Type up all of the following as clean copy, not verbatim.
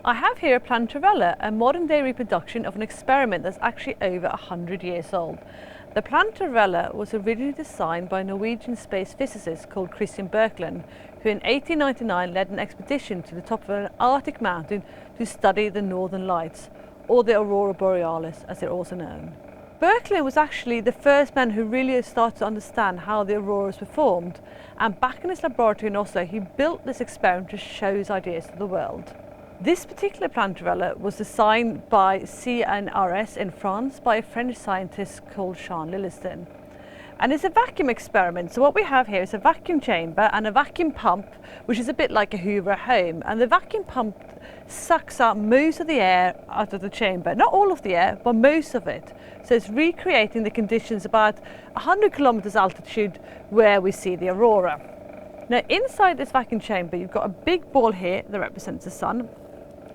I have here a Planeterrella, a modern day reproduction of an experiment that's actually over 100 years old. The Planeterrella was originally designed by a Norwegian space physicist called Kristian Birkeland, who in 1899 led an expedition to the top of an Arctic mountain to study the northern lights, or the Aurora Borealis as they're also known. Birkeland was actually the first man who really started to understand how the auroras were formed, and back in his laboratory in Oslo he built this experiment to show his ideas to the world. This particular Planeterrella was designed by CNRS in France by a French scientist called Jean Lilensten. And it's a vacuum experiment, so what we have here is a vacuum chamber and a vacuum pump, which is a bit like a Hoover at home, and the vacuum pump sucks out most of the air out of the chamber. Not all of the air, but most of it. So it's recreating the conditions about 100 kilometers altitude where we see the aurora. Now inside this vacuum chamber you've got a big ball here that represents the sun,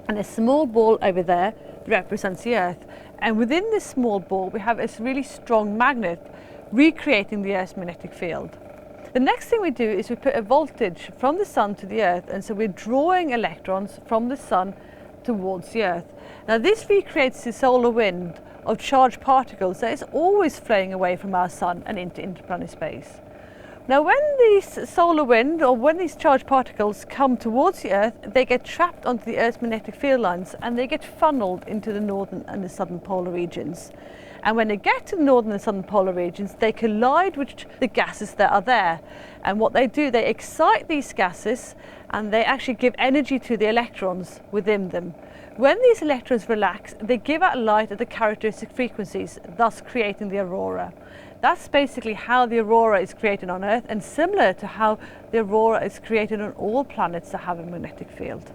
and a small ball over there that represents the Earth. And within this small ball we have this really strong magnet recreating the Earth's magnetic field. The next thing we do is we put a voltage from the sun to the Earth, and so we're drawing electrons from the sun towards the Earth. Now this recreates the solar wind of charged particles that is always flowing away from our sun and into interplanetary space. Now when these solar wind or when these charged particles come towards the Earth, they get trapped onto the Earth's magnetic field lines and they get funneled into the northern and the southern polar regions. And when they get to the northern and southern polar regions, they collide with the gases that are there. And what they do, they excite these gases and they actually give energy to the electrons within them. When these electrons relax, they give out light at the characteristic frequencies, thus creating the aurora. That's basically how the aurora is created on Earth, and similar to how the aurora is created on all planets that have a magnetic field.